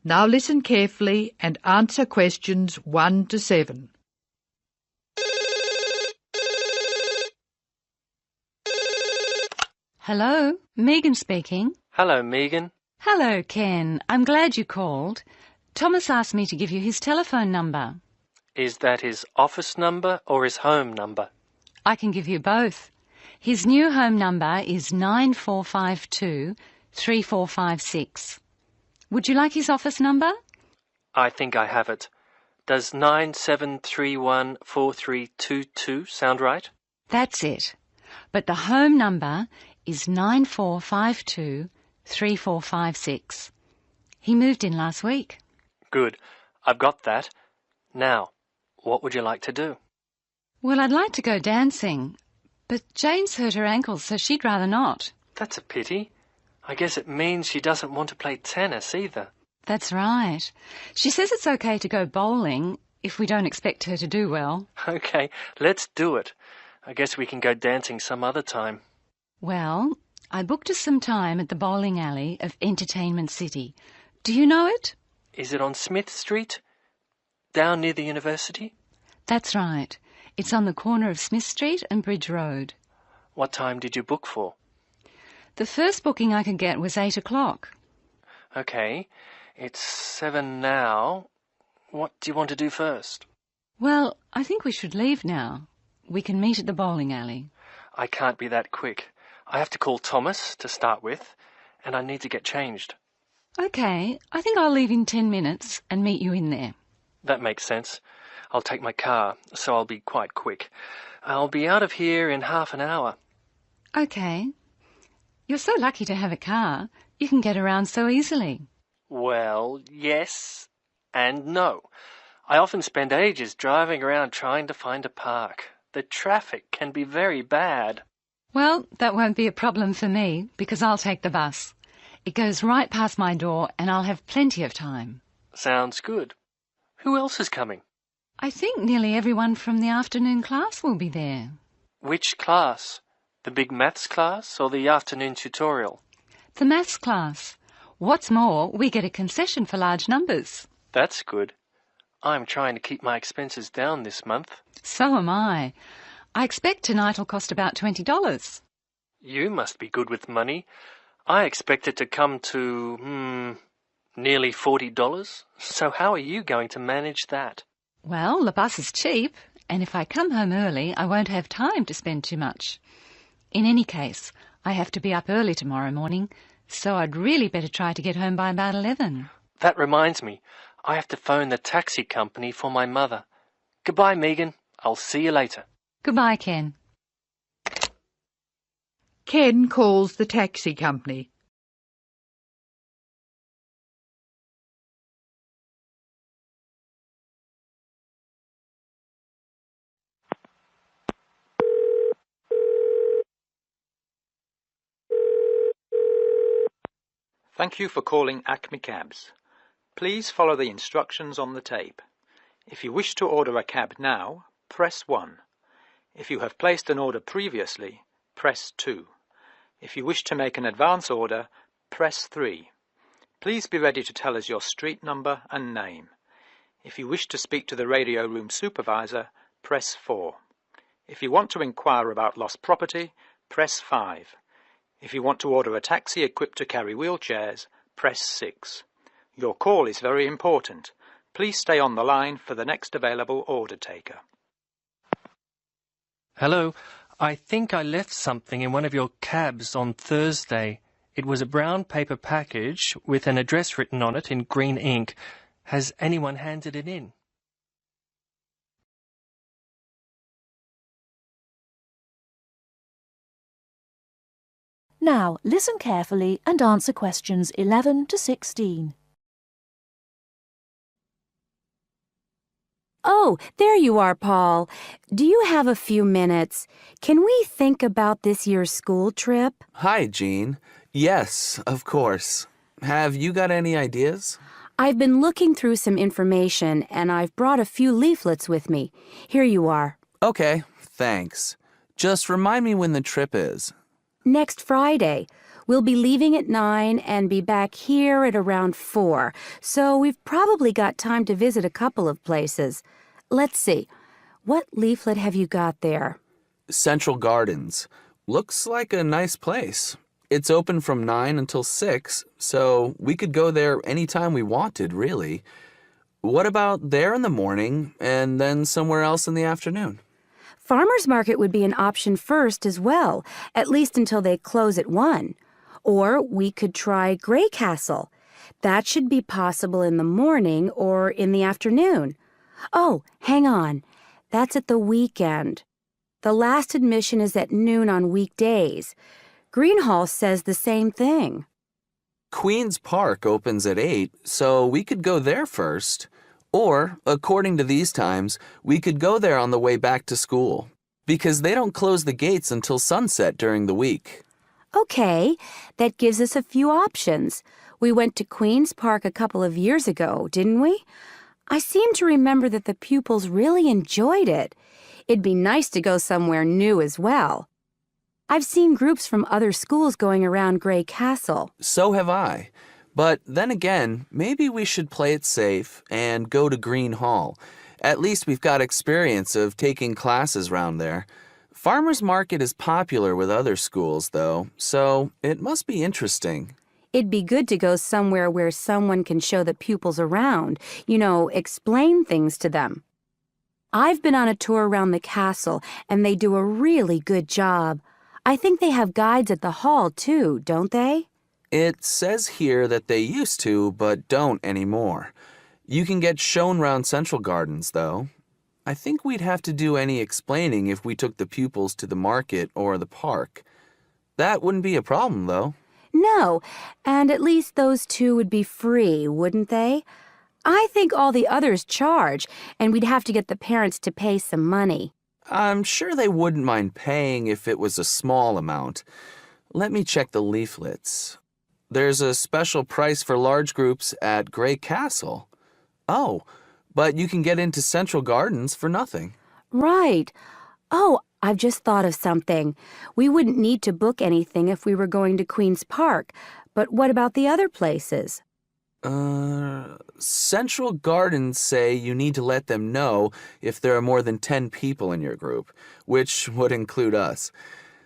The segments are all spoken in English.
Now listen carefully and answer questions 1 to 7. Hello, Megan speaking. Hello, Megan. Hello, Ken. I'm glad you called. Thomas asked me to give you his telephone number. Is that his office number or his home number? I can give you both. His new home number is 9452 3456. Would you like his office number? I think I have it. Does 97314322 sound right? That's it. But the home number is 9452 3456. He moved in last week. Good. I've got that. Now, what would you like to do? Well, I'd like to go dancing, but Jane's hurt her ankle, so she'd rather not. That's a pity. I guess it means she doesn't want to play tennis either. That's right. She says it's okay to go bowling if we don't expect her to do well. Okay, let's do it. I guess we can go dancing some other time. Well, I booked us some time at the bowling alley of Entertainment City. Do you know it? Is it on Smith Street? Down near the university? That's right. It's on the corner of Smith Street and Bridge Road. What time did you book for? The first booking I could get was 8 o'clock. Okay, it's 7 now. What do you want to do first? Well, I think we should leave now. We can meet at the bowling alley. I can't be that quick. I have to call Thomas to start with, and I need to get changed. Okay, I think I'll leave in 10 minutes and meet you in there. That makes sense. I'll take my car, so I'll be quite quick. I'll be out of here in half an hour. Okay. You're so lucky to have a car. You can get around so easily. Well, yes and no. I often spend ages driving around trying to find a park. The traffic can be very bad. Well, that won't be a problem for me because I'll take the bus. It goes right past my door and I'll have plenty of time. Sounds good. Who else is coming? I think nearly everyone from the afternoon class will be there. Which class? The big maths class or the afternoon tutorial? The maths class. What's more, we get a concession for large numbers. That's good. I'm trying to keep my expenses down this month. So am I. I expect tonight will cost about $20. You must be good with money. I expect it to come to, nearly $40. So how are you going to manage that? Well, the bus is cheap, and if I come home early, I won't have time to spend too much. In any case, I have to be up early tomorrow morning, so I'd really better try to get home by about 11. That reminds me. I have to phone the taxi company for my mother. Goodbye, Megan. I'll see you later. Goodbye, Ken. Ken calls the taxi company. Thank you for calling Acme Cabs. Please follow the instructions on the tape. If you wish to order a cab now, press 1. If you have placed an order previously, press 2. If you wish to make an advance order, press 3. Please be ready to tell us your street number and name. If you wish to speak to the radio room supervisor, press 4. If you want to inquire about lost property, press 5. If you want to order a taxi equipped to carry wheelchairs, press 6. Your call is very important. Please stay on the line for the next available order taker. Hello. I think I left something in one of your cabs on Thursday. It was a brown paper package with an address written on it in green ink. Has anyone handed it in? Now, listen carefully and answer questions 11 to 16. Oh, there you are, Paul. Do you have a few minutes? Can we think about this year's school trip? Hi, Jean. Yes, of course. Have you got any ideas? I've been looking through some information, and I've brought a few leaflets with me. Here you are. Okay, thanks. Just remind me when the trip is. Next Friday. We'll be leaving at 9 and be back here at around 4, so we've probably got time to visit a couple of places. Let's see. What leaflet have you got there? Central Gardens. Looks like a nice place. It's open from 9 until 6, so we could go there anytime we wanted, really. What about there in the morning and then somewhere else in the afternoon? Farmers Market would be an option first as well, at least until they close at 1. Or we could try Grey Castle. That should be possible in the morning or in the afternoon. Oh, hang on. That's at the weekend. The last admission is at noon on weekdays. Greenhall says the same thing. Queen's Park opens at 8, so we could go there first. Or, according to these times, we could go there on the way back to school, because they don't close the gates until sunset during the week. Okay, that gives us a few options. We went to Queen's Park a couple of years ago, didn't we? I seem to remember that the pupils really enjoyed it. It'd be nice to go somewhere new as well. I've seen groups from other schools going around Grey Castle. So have I. But then again, maybe we should play it safe and go to Green Hall. At least we've got experience of taking classes round there. Farmers Market is popular with other schools, though, so it must be interesting. It'd be good to go somewhere where someone can show the pupils around, explain things to them. I've been on a tour around the castle, and they do a really good job. I think they have guides at the hall, too, don't they? It says here that they used to, but don't anymore. You can get shown round Central Gardens, though. I think we'd have to do any explaining if we took the pupils to the market or the park. That wouldn't be a problem, though. No, and at least those two would be free, wouldn't they? I think all the others charge, and we'd have to get the parents to pay some money. I'm sure they wouldn't mind paying if it was a small amount. Let me check the leaflets. There's a special price for large groups at Grey Castle. Oh, but you can get into Central Gardens for nothing. Right. Oh, I've just thought of something. We wouldn't need to book anything if we were going to Queen's Park, but what about the other places? Central Gardens say you need to let them know if there are more than 10 people in your group, which would include us.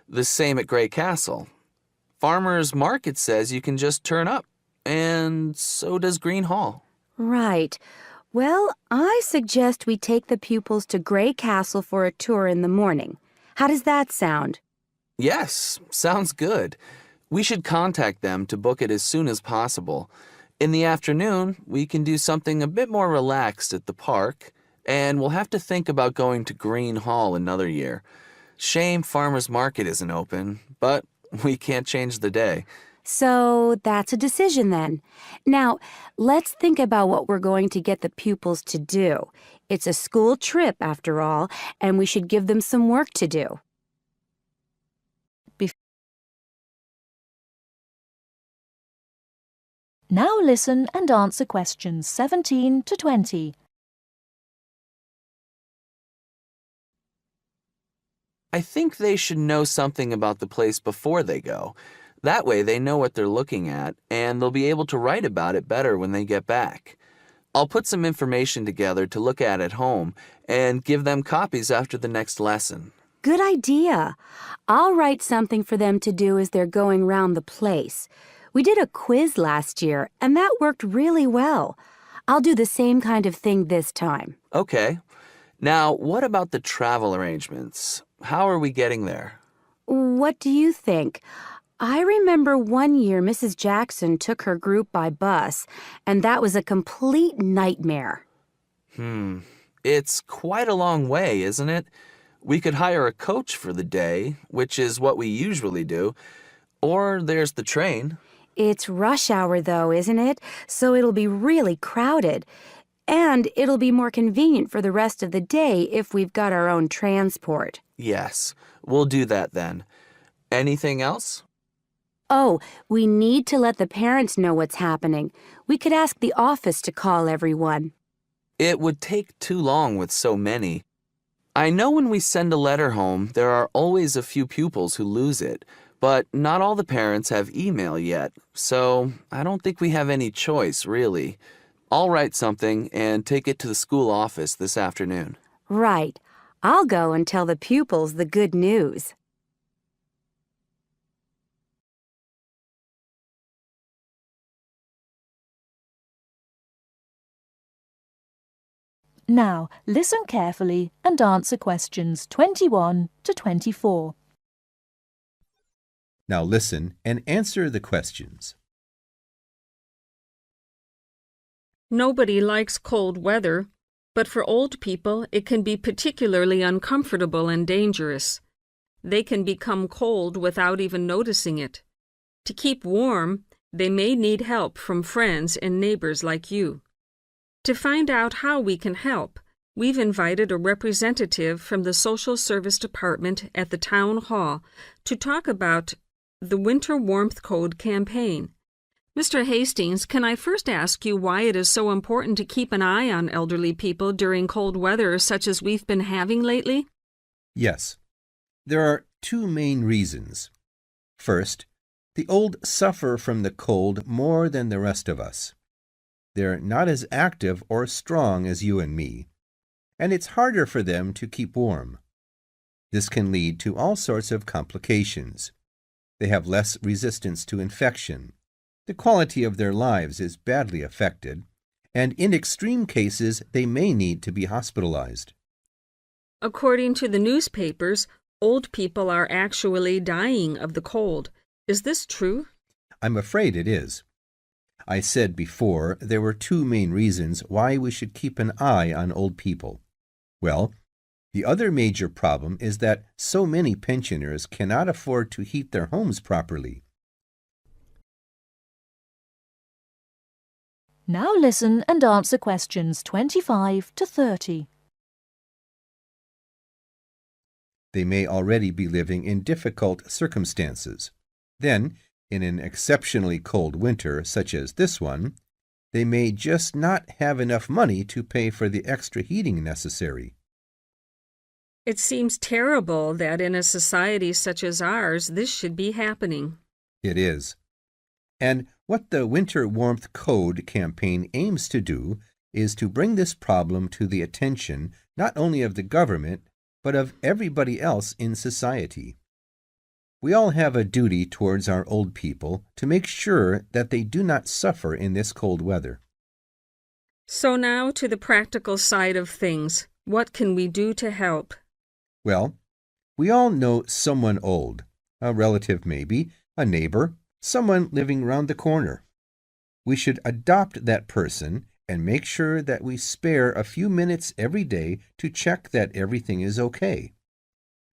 The same at Grey Castle. Farmers Market says you can just turn up, and so does Green Hall. Right. Well, I suggest we take the pupils to Grey Castle for a tour in the morning. How does that sound? Yes, sounds good. We should contact them to book it as soon as possible. In the afternoon, we can do something a bit more relaxed at the park, and we'll have to think about going to Green Hall another year. Shame Farmers Market isn't open, but we can't change the day. So that's a decision then. Now, let's think about what we're going to get the pupils to do. It's a school trip, after all, and we should give them some work to do. Now listen and answer questions 17 to 20. I think they should know something about the place before they go. That way they know what they're looking at, and they'll be able to write about it better when they get back. I'll put some information together to look at home and give them copies after the next lesson. Good idea. I'll write something for them to do as they're going round the place. We did a quiz last year, and that worked really well. I'll do the same kind of thing this time. Okay. Now, what about the travel arrangements? How are we getting there? What do you think? I remember one year Mrs. Jackson took her group by bus, and that was a complete nightmare. It's quite a long way, isn't it? We could hire a coach for the day, which is what we usually do, or there's the train. It's rush hour, though, isn't it? So it'll be really crowded. And it'll be more convenient for the rest of the day if we've got our own transport. Yes, we'll do that then. Anything else? Oh, we need to let the parents know what's happening. We could ask the office to call everyone. It would take too long with so many. I know when we send a letter home, there are always a few pupils who lose it, But not all the parents have email yet, so I don't think we have any choice, really. I'll write something and take it to the school office this afternoon. Right. I'll go and tell the pupils the good news. Now, listen carefully and answer questions 21 to 24. Now listen and answer the questions. Nobody likes cold weather, but for old people it can be particularly uncomfortable and dangerous. They can become cold without even noticing it. To keep warm, they may need help from friends and neighbors like you. To find out how we can help, we've invited a representative from the Social Service Department at the Town Hall to talk about the Winter Warmth Code campaign. Mr. Hastings, can I first ask you why it is so important to keep an eye on elderly people during cold weather such as we've been having lately? Yes. There are two main reasons. First, the old suffer from the cold more than the rest of us. They're not as active or strong as you and me, and it's harder for them to keep warm. This can lead to all sorts of complications. They have less resistance to infection. The quality of their lives is badly affected, and in extreme cases, they may need to be hospitalized. According to the newspapers, old people are actually dying of the cold. Is this true? I'm afraid it is. I said before there were two main reasons why we should keep an eye on old people. Well, the other major problem is that so many pensioners cannot afford to heat their homes properly. Now listen and answer questions 25 to 30. They may already be living in difficult circumstances. Then, in an exceptionally cold winter such as this one, they may just not have enough money to pay for the extra heating necessary. It seems terrible that in a society such as ours, this should be happening. It is. And what the Winter Warmth Code campaign aims to do is to bring this problem to the attention not only of the government, but of everybody else in society. We all have a duty towards our old people to make sure that they do not suffer in this cold weather. So now to the practical side of things. What can we do to help? Well, we all know someone old, a relative maybe, a neighbor, someone living round the corner. We should adopt that person and make sure that we spare a few minutes every day to check that everything is okay.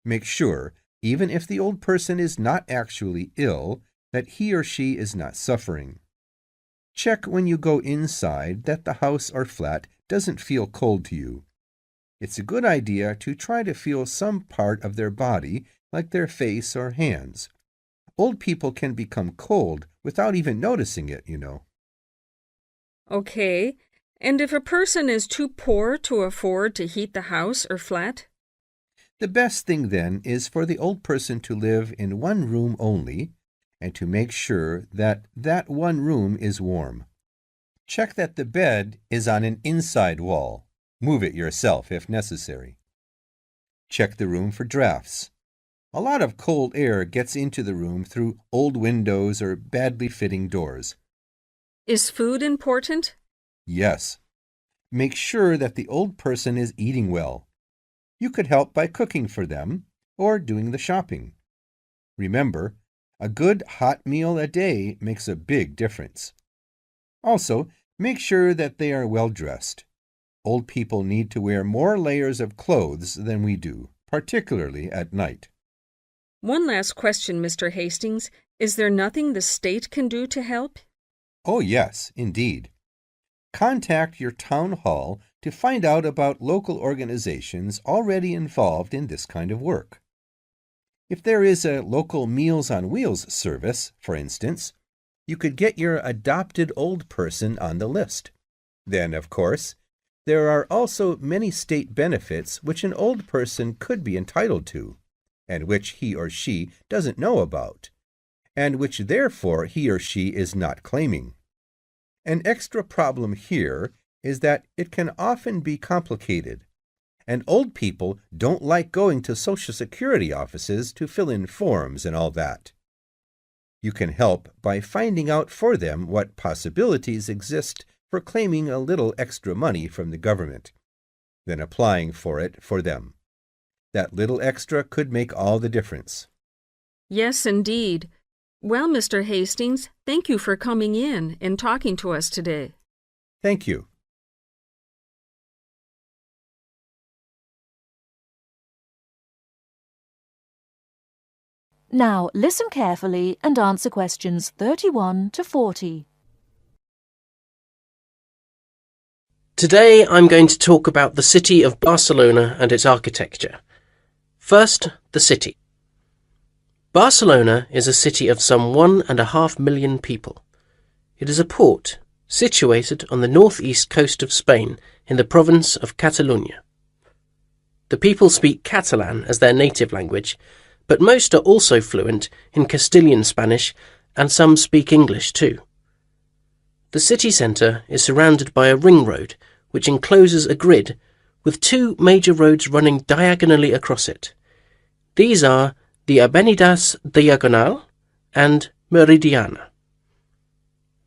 Make sure, even if the old person is not actually ill, that he or she is not suffering. Check when you go inside that the house or flat doesn't feel cold to you. It's a good idea to try to feel some part of their body, like their face or hands. Old people can become cold without even noticing it, you know. Okay, and if a person is too poor to afford to heat the house or flat? The best thing then is for the old person to live in one room only and to make sure that that one room is warm. Check that the bed is on an inside wall. Move it yourself if necessary. Check the room for drafts. A lot of cold air gets into the room through old windows or badly fitting doors. Is food important? Yes. Make sure that the old person is eating well. You could help by cooking for them or doing the shopping. Remember, a good hot meal a day makes a big difference. Also, make sure that they are well dressed. Old people need to wear more layers of clothes than we do, particularly at night. One last question, Mr. Hastings. Is there nothing the state can do to help? Oh, yes, indeed. Contact your town hall to find out about local organizations already involved in this kind of work. If there is a local Meals on Wheels service, for instance, you could get your adopted old person on the list. Then, of course, there are also many state benefits which an old person could be entitled to, and which he or she doesn't know about, and which therefore he or she is not claiming. An extra problem here is that it can often be complicated, and old people don't like going to Social Security offices to fill in forms and all that. You can help by finding out for them what possibilities exist for claiming a little extra money from the government, then applying for it for them. That little extra could make all the difference. Yes, indeed. Well, Mr. Hastings, thank you for coming in and talking to us today. Thank you. Now listen carefully and answer questions 31 to 40. Today I'm going to talk about the city of Barcelona and its architecture. First, the city. Barcelona is a city of some 1.5 million people. It is a port situated on the northeast coast of Spain in the province of Catalonia. The people speak Catalan as their native language, but most are also fluent in Castilian Spanish and some speak English too. The city centre is surrounded by a ring road which encloses a grid with two major roads running diagonally across it. These are the Avenidas Diagonal and Meridiana.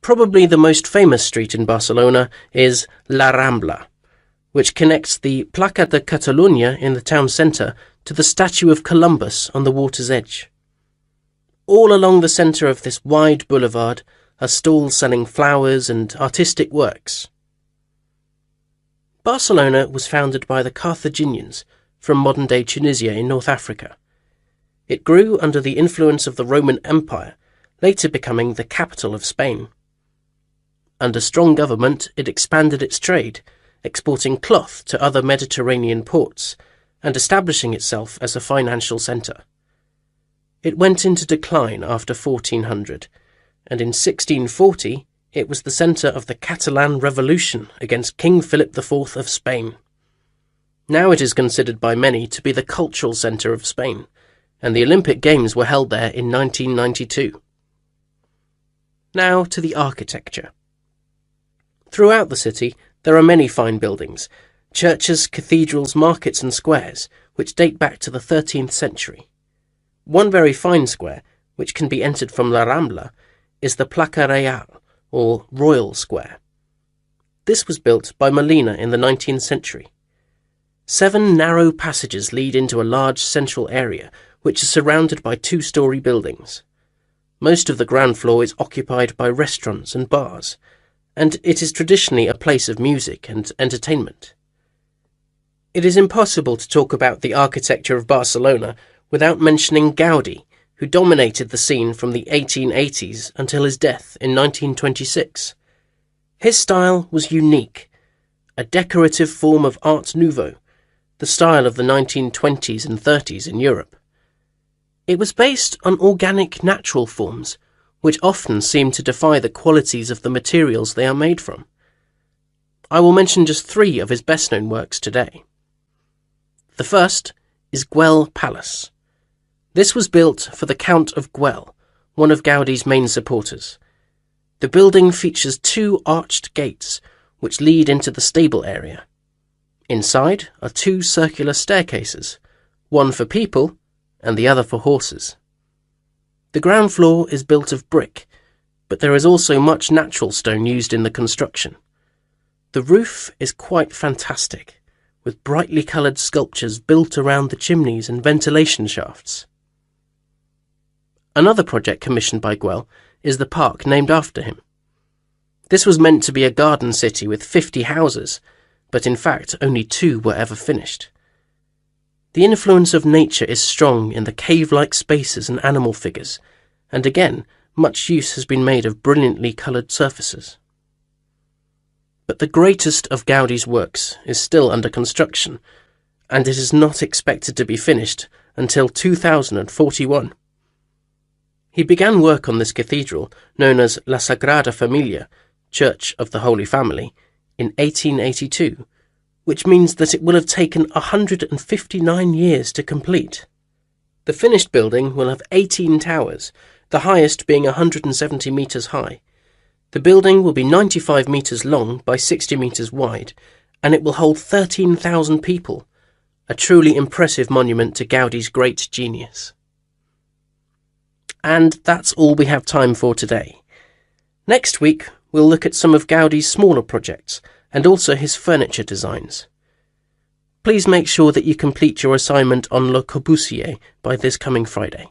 Probably the most famous street in Barcelona is La Rambla, which connects the Plaça de Catalunya in the town centre to the statue of Columbus on the water's edge. All along the centre of this wide boulevard are stalls selling flowers and artistic works. Barcelona was founded by the Carthaginians from modern-day Tunisia in North Africa. It grew under the influence of the Roman Empire, later becoming the capital of Spain. Under strong government, it expanded its trade, exporting cloth to other Mediterranean ports, and establishing itself as a financial centre. It went into decline after 1400, and in 1640 it was the centre of the Catalan Revolution against King Philip IV of Spain. Now it is considered by many to be the cultural centre of Spain, and the Olympic Games were held there in 1992. Now to the architecture. Throughout the city there are many fine buildings, churches, cathedrals, markets and squares, which date back to the 13th century. One very fine square, which can be entered from La Rambla, is the Plaça Real, or Royal Square. This was built by Molina in the 19th century. 7 narrow passages lead into a large central area, which is surrounded by 2-storey buildings. Most of the ground floor is occupied by restaurants and bars, and it is traditionally a place of music and entertainment. It is impossible to talk about the architecture of Barcelona without mentioning Gaudí, who dominated the scene from the 1880s until his death in 1926. His style was unique, a decorative form of Art Nouveau, the style of the 1920s and 30s in Europe. It was based on organic natural forms, which often seem to defy the qualities of the materials they are made from. I will mention just 3 of his best-known works today. The first is Güell Palace. This was built for the Count of Güell, one of Gaudí's main supporters. The building features 2 arched gates, which lead into the stable area. Inside are 2 circular staircases, one for people and the other for horses. The ground floor is built of brick, but there is also much natural stone used in the construction. The roof is quite fantastic, with brightly coloured sculptures built around the chimneys and ventilation shafts. Another project commissioned by Güell is the park named after him. This was meant to be a garden city with 50 houses, but in fact only 2 were ever finished. The influence of nature is strong in the cave-like spaces and animal figures, and again, much use has been made of brilliantly coloured surfaces. But the greatest of Gaudí's works is still under construction, and it is not expected to be finished until 2041. He began work on this cathedral, known as La Sagrada Familia, Church of the Holy Family, in 1882, which means that it will have taken 159 years to complete. The finished building will have 18 towers the highest being 170 metres high. The building will be 95 metres long by 60 metres wide, and it will hold 13,000 people, a truly impressive monument to Gaudi's great genius. And that's all we have time for today. Next week, we'll look at some of Gaudi's smaller projects and also his furniture designs. Please make sure that you complete your assignment on Le Corbusier by this coming Friday.